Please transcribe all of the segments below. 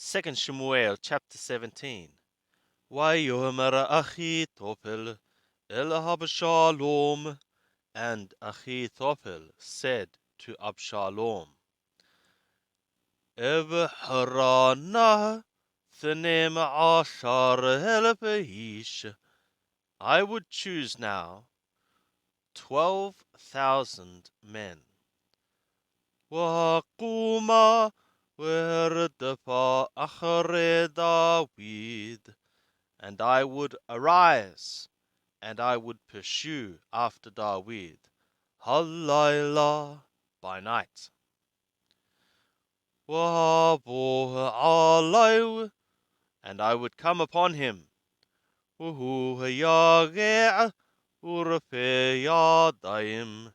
2 Shmuel chapter 17. Vayomer Achitophel el Abshalom, and Achitophel said to Abshalom, Evharana Thanem Ashar Helpeish. I would choose now 12,000 men. Waquma Werdafa Achare David, and I would arise, and I would pursue after David, Halayla, by night. Wabo Alayu, and I would come upon him, Uhu Yage Urfe Yadaim,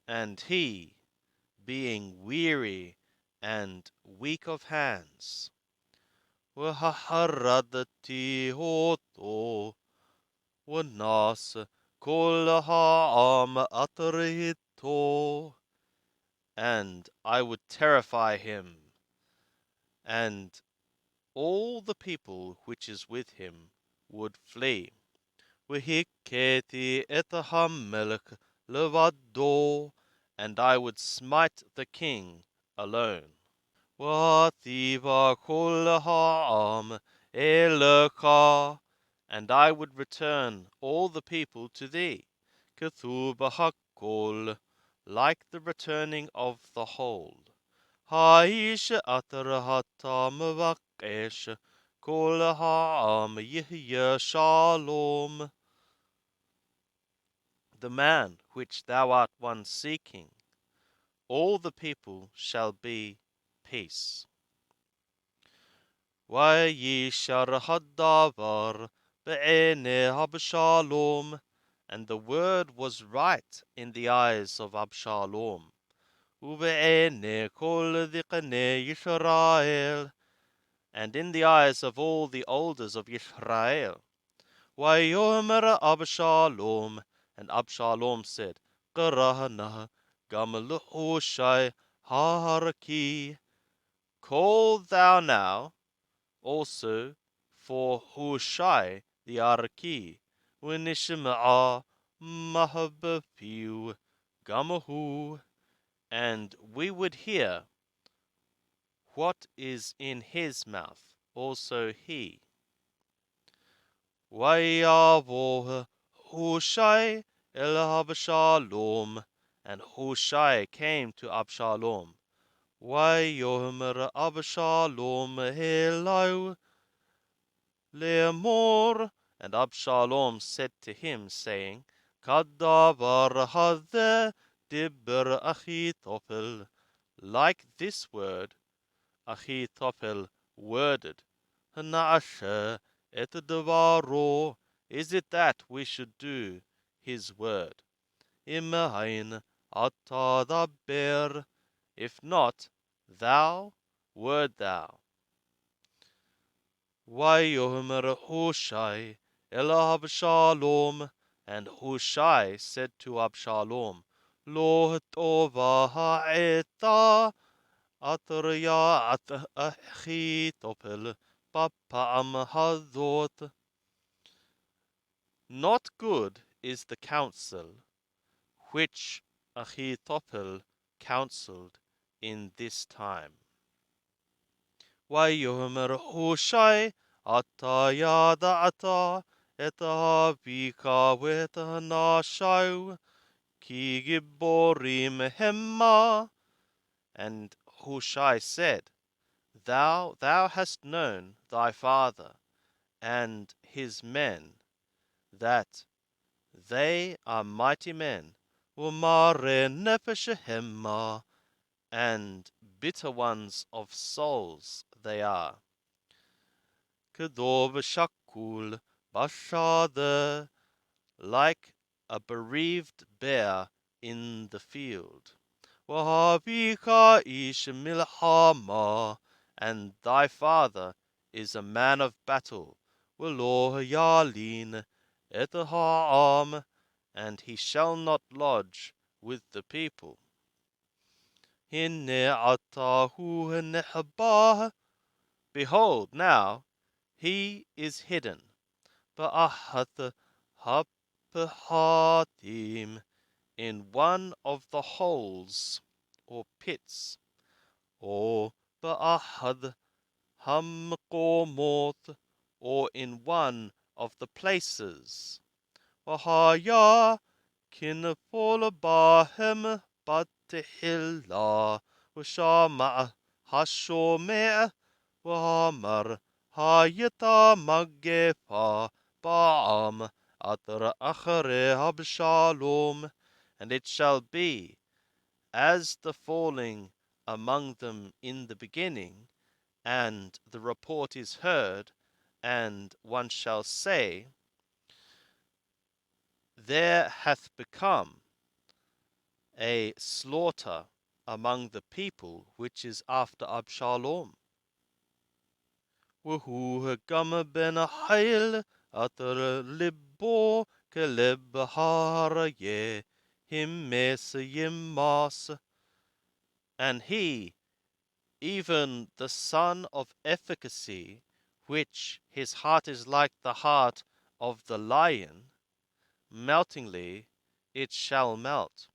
and he, being weary and weak of hands, Waharadati Hoto, Wanas Kol Ha'am Atrihito, and I would terrify him, and all the people which is with him would flee. Wahiketi etahamelech levado, and I would smite the king alone. Wathiva kol ha'am elecha, and I would return all the people to thee. Kethuba hakol, like the returning of the whole. Haish atarahata mavakesh, kol ha'am yihya shalom. The man which thou art one seeking, all the people shall be peace. Vayishar hadavar be'ene Abshalom, and the word was right in the eyes of Abshalom. Ube'ene kol diqane Yisrael, and in the eyes of all the elders of Yisrael. Vayomer Abshalom, and Abshalom said, Qarahna Gamlu Hushai Haraki, call thou now also for Hushai the Arki, Winishma'a Mahabafiu Gamahu, and we would hear what is in his mouth, also he. Vayavoh Hushai el Abshalom, and Hushai came to Abshalom. Vayomer Abshalom Elau Le'amor, and Abshalom said to him, saying, Kadavar hadeh dibber Achitophel, like this word Achitophel worded. Hana'asher et devaro, is it that we should do his word? Imahain atadaber, if not, thou, word thou. Vayomer Hushai el Abshalom, and Hushai said to Abshalom, Lo tova ha'eta atrya at Achitophel papa'am hazot. Not good is the counsel which Achitophel counseled in this time. Vayomer Hushai ata yada'ata et havika vetanashau ki giborim hemma. And Hushai said, Thou hast known thy father and his men, that they are mighty men, umare nefeshehemma, and bitter ones of souls they are. Kedov shakul bashade, like a bereaved bear in the field. Wahavika ish milhama, and thy father is a man of battle. Velo yalin et ha'am, and he shall not lodge with the people. Hinne atahu nehbah, Behold, now he is hidden. Ba'ahath hapahatim, in one of the holes or pits, or ba'ahad hamqomoth, or in one of the places. Wahaya kinfol bahem batihillah, washama hashomeh, wahamar hayata magefa ba'am atra achare abshalom. And it shall be as the falling among them in the beginning, and the report is heard, and one shall say, there hath become a slaughter among the people which is after Abshalom. Wahu gama ben Hail atar libbo keleb haraye himmes yimmas. And he, even the son of efficacy, which his heart is like the heart of the lion, meltingly it shall melt.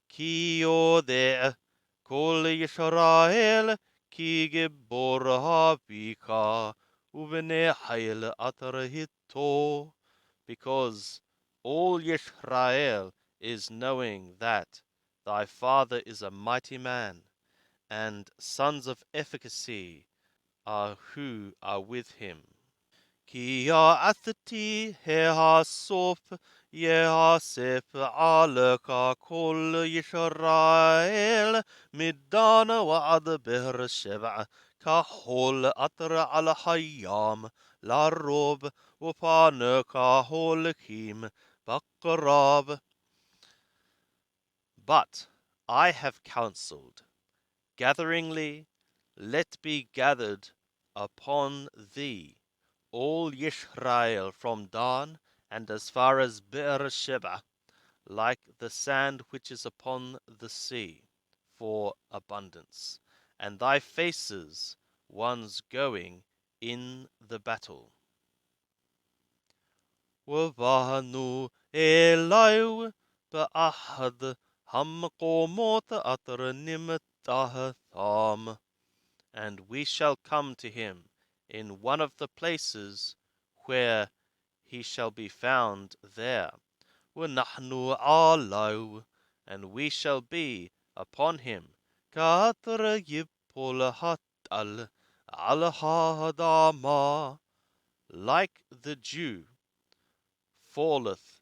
Ki ode kol Yisrael ki gebor havika uvene hail atarahito, because all Yisrael is knowing that thy father is a mighty man, and sons of efficacy are who are with him. Ki ha'athati ha'asof Yehasef alaka kol Yisrael midana wa'ad be'er sheva kahol atra al hayam la rob upana kahol kim bakarab. But I have counseled, gatheringly let be gathered upon thee all Yisrael from Dan and as far as Beer-sheba, like the sand which is upon the sea, for abundance, and thy faces ones going in the battle. Wavanu Eliu ba'ahad hamqomot atranim tahatham. And we shall come to him in one of the places where he shall be found there. وَنَحْنُ عَلَوْ, and we shall be upon him. كَأَثْرَ يِبْقُلْ هَتَّلْ عَلَى هَدَامَا, like the dew falleth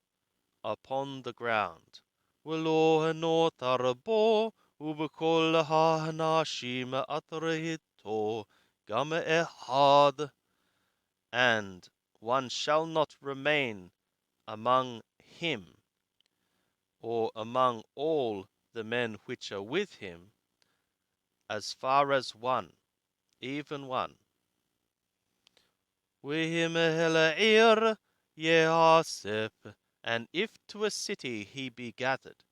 upon the ground. وَلَوْ نُوتَرْبُو وَبِكُلْ هَنَاشِيمَ أَطْرِهِتُّ gam ehad, and one shall not remain among him, or among all the men which are with him, as far as one, even one. Wihim hela'ir Yehasef, and if to a city he be gathered,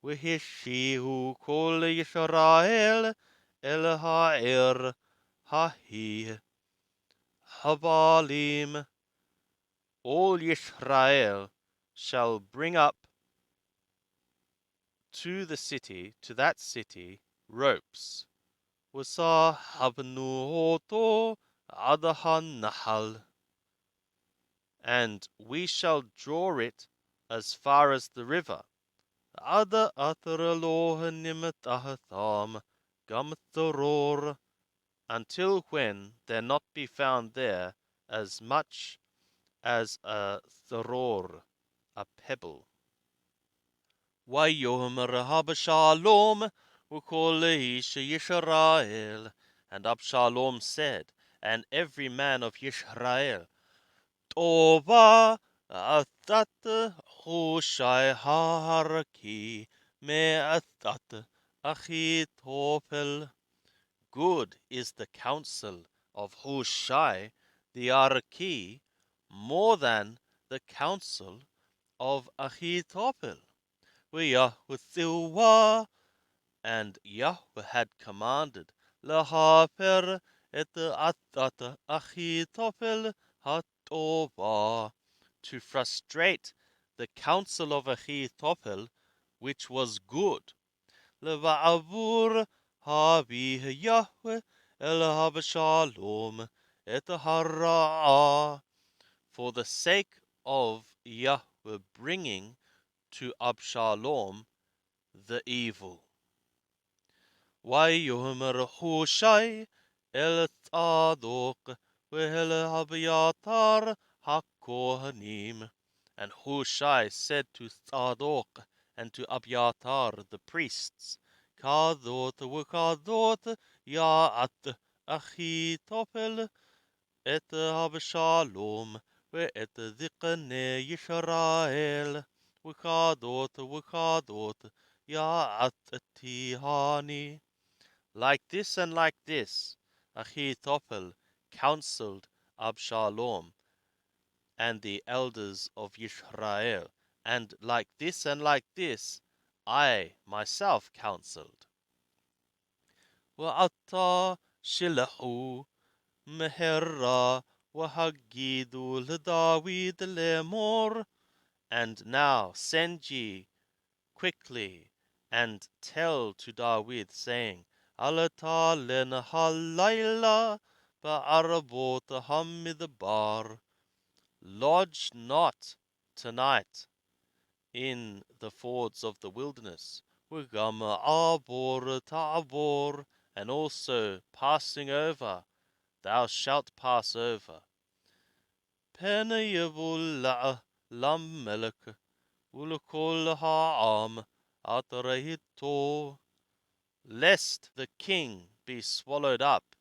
Wihishihu kol Yisrael el ha'ir hahi havalim, all Yisrael shall bring up to the city, to that city, ropes. وَصَاحَبْنُهُ عَدَهَا nahal, and we shall draw it as far as the river. عَدَ أَثْرَ لُوهَ نِمْتَهَثَامْ gam thoror, until when there not be found there as much as a thoror, a pebble. Wayomer Abshalom ukol ish Yisrael, and Abshalom said, and every man of Yisrael, Tova atat Hushai haraki me atat Achitophel. Good is the counsel of Hushai the Arki more than the counsel of Achitophel. Yahweh, and Yahweh had commanded, Lahaper את עתת Achitophel hatova, to frustrate the counsel of Achitophel, which was good. Leva'avur havi Yahweh el Abshalom et hara, for the sake of Yahweh bringing to Abshalom the evil. Wayomer Hushai el Tzadok ve'el Abiatar HaKohanim. And Hushai said to Tzadok and to Abiatar the priests, Kadot v'kadot ya'at Achitophel et Abshalom ve'et Ziknei Yisrael v'kadot ya'at Tihani. Like this and like this, Achitophel counseled Abshalom and the elders of Yisrael, and like this and like this, I myself counseled. Wa'ata shilahu mehera wahagidu l'David lemor, and now send ye quickly and tell to David, saying, Alata len halayla ba'arabot hamidbar, lodge not tonight in the fords of the wilderness, Wigam abor ta'abor, and also passing over, thou shalt pass over. Penayavul lam melech ulukol ha'am atarahito, lest the king be swallowed up,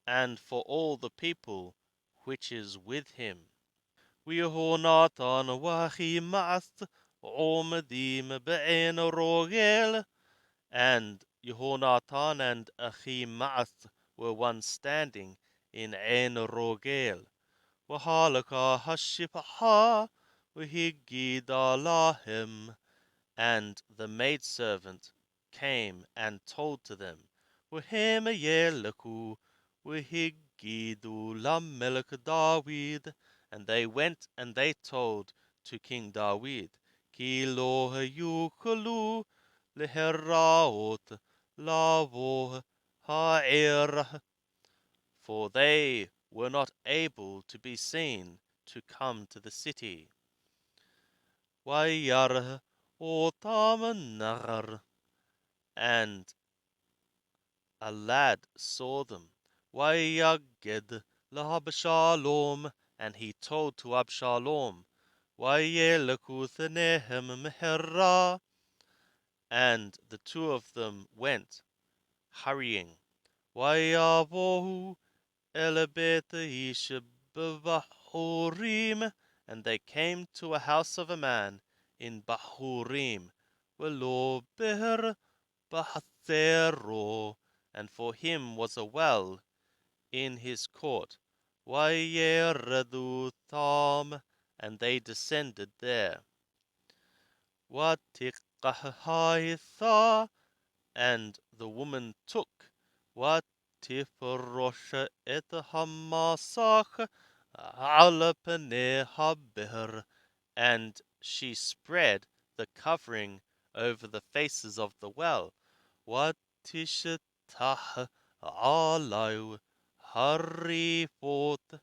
and for all the people which is with him. V'yehonatan v'Achimaas omedim be'en rogel, and Yehonatan and Achimaas were one standing in Ein Rogel. V'halaka hashipha v'higida lahem, and the maidservant came and told to them, V'hem yeleku v'higidu lamelech David, and they went and they told to King David, Ki lo hayukalu leheraot lavo ha'er, for they were not able to be seen to come to the city. Vayarah otam nahar, and a lad saw them. Vayaged lahabshalom, and he told to Abshalom. Vayelekuthnehem mehera, and the two of them went, hurrying. Vayavohu elebet ish b'Bahurim, and they came to a house of a man in Bahurim, velo beher b'Hatzero, and for him was a well in his court. Vayeredu tham, and they descended there. Vatiqahaitha, and the woman took. Vatifrosha et hamasach ala pnei haber, and she spread the covering over the faces of the well. Vatishetah alau harifot,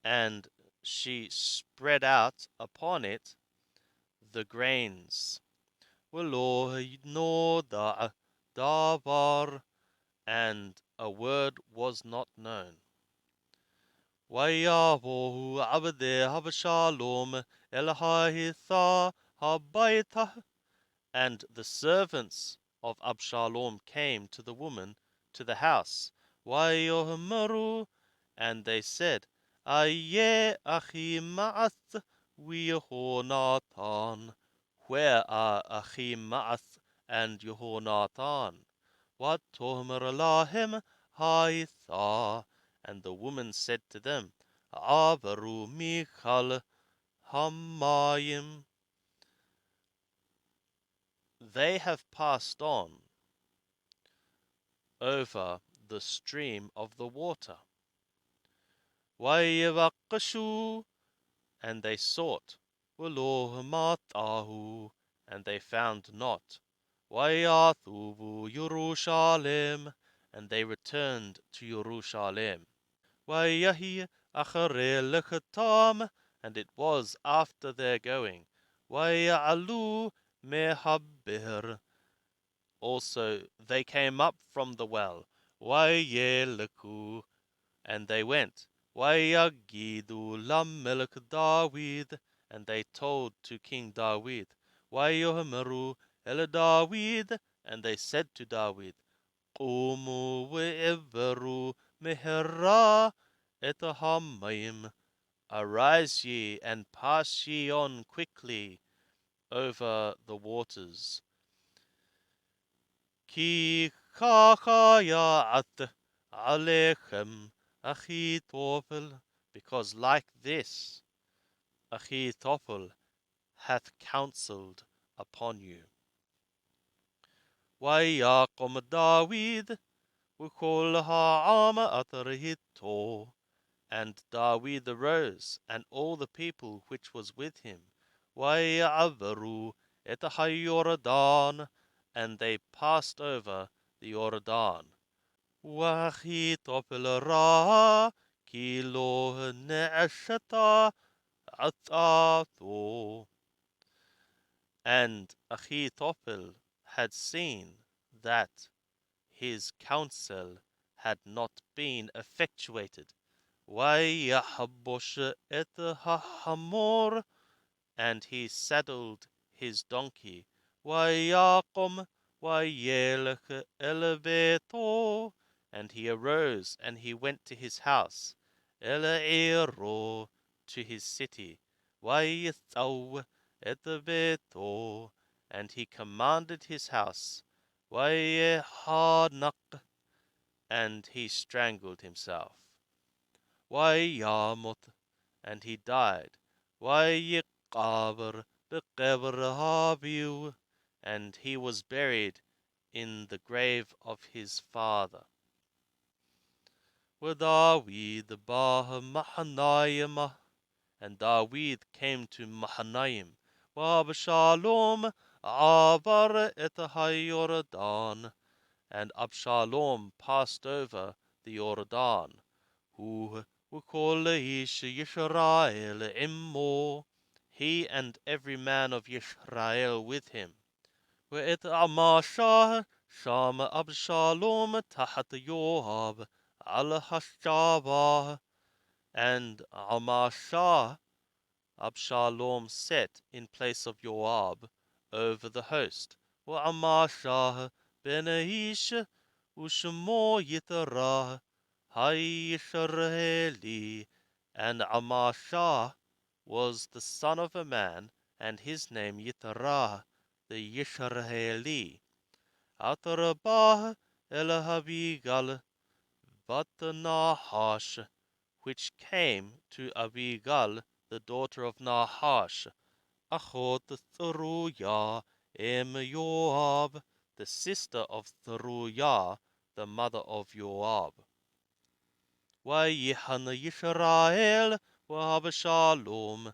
and she spread out upon it the grains. V'lo noda davar, and a word was not known. Vayavohu abdei Abshalom el ha'itha habayta, and the servants of Abshalom came to the woman to the house. Vayomeru, and they said, Aye Achimaas v'Yehonatan, where are Achimaas and Yehonatan? Vatomer lahem ha'itha, and the woman said to them, Avaru michal hamayim, they have passed on over the stream of the water. Wayavaqashu, and they sought. Walo matahu, and they found not. Wayathuvu Yerushalem, and they returned to Jerusalem. Wayahi acharei lechatam, and it was after their going. Wayalu mehabir, also they came up from the well. Wayeleku, and they went. Wayagidu lamelech David, and they told to King David. Wayohmeru el David, and they said to David, Qumu ve'everu mehera et hamayim, arise ye and pass ye on quickly over the waters. Ki chachayat alechem Achitophel, because like this Achitophel hath counselled upon you. Wayakom David v'chol ha'am atarhito, and David arose, and all the people which was with him. Waya'avaru et haYordan, and they passed over the Jordan. Wachitophel ra ki lo ne'ashata atato, and Achitophel had seen that his counsel had not been effectuated. Wayahabosh et hahamor, and he saddled his donkey. Wayaqom wayelech eleveto, and he arose and he went to his house. Eleero, to his city. Wayithaw et veto, and he commanded his house. Wayehanak, and he strangled himself. Wayamot, and he died. Wayiqaber beqeber habiu, and he was buried in the grave of his father. David bah Mahanaim, and David came to Mahanaim. Abshalom avar et haYordan, and Abshalom passed over the Jordan. Who kol ish Yisrael immo, he and every man of Yisrael with him. Ve'et Amashah sham Abshalom tahat Yoab al hashava, and Amashah Abshalom set in place of Joab over the host. Amashah ben Ish ushmo Yiterah Hayisraeli, and Amashah was the son of a man, and his name Yiterah the Yisraeli. Atarabah el Havigal but Nahash, which came to Abigal, the daughter of Nahash, Achot Zeruiah em Joab, the sister of Zeruiah, the mother of Joab. Wayihan Yisrael Wabshalom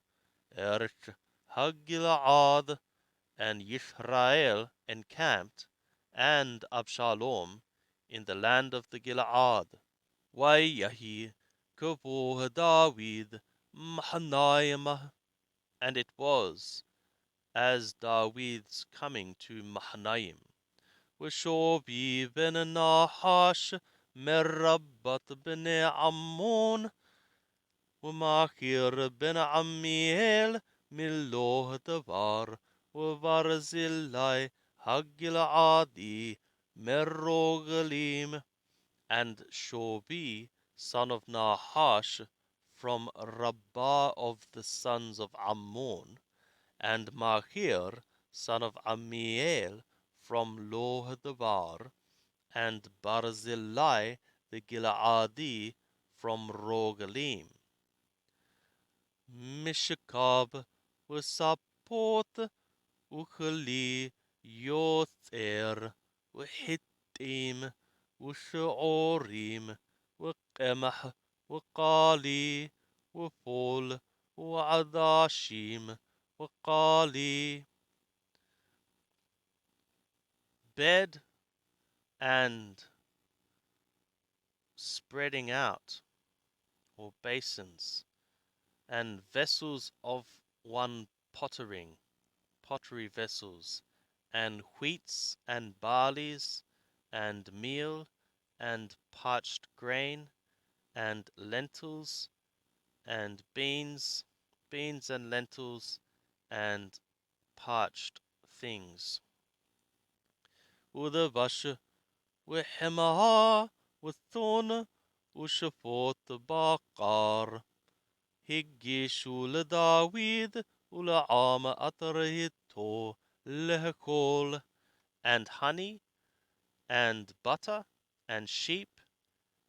Erch Hagilad, and Yisrael encamped, and Abshalom in the land of the Gilead. Wayahi Kavor David Mahanaim, and it was as David's coming to Mahanaim. Washobi ben Nahash Merabbat ben Ammon, Wamachir ben Amiel Milo Davar, Wabarzillai Hagiladi Merogalim, and Shobi, son of Nahash, from Rabbah of the sons of Ammon, and Machir, son of Amiel, from Lodebar, and Barzillai the Gileadi from Rogalim. Mishkab Usapot Ukali Yother Hittim وشعوريم وقمح وقالي وفول وعداشيم وقالي. Bed and spreading out, or basins, and vessels of one pottery vessels, and wheats and barleys, and meal, and parched grain, and lentils, and beans and lentils, and parched things. Udavash وحماها والثون وشفوت بقر هجيشو لداويد ولعام أطريتو لهكول. And honey and butter and sheep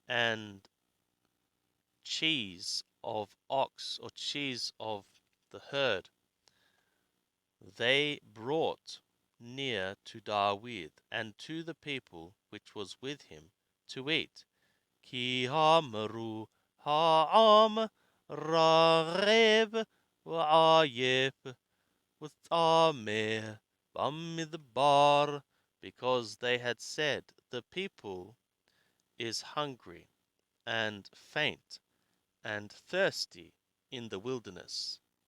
and cheese of ox or cheese of the herd they brought near to David and to the people which was with him to eat. Ki hamru ha'am rageb v'ayef v'tameh bamidbar, because they had said, the people is hungry and faint and thirsty in the wilderness.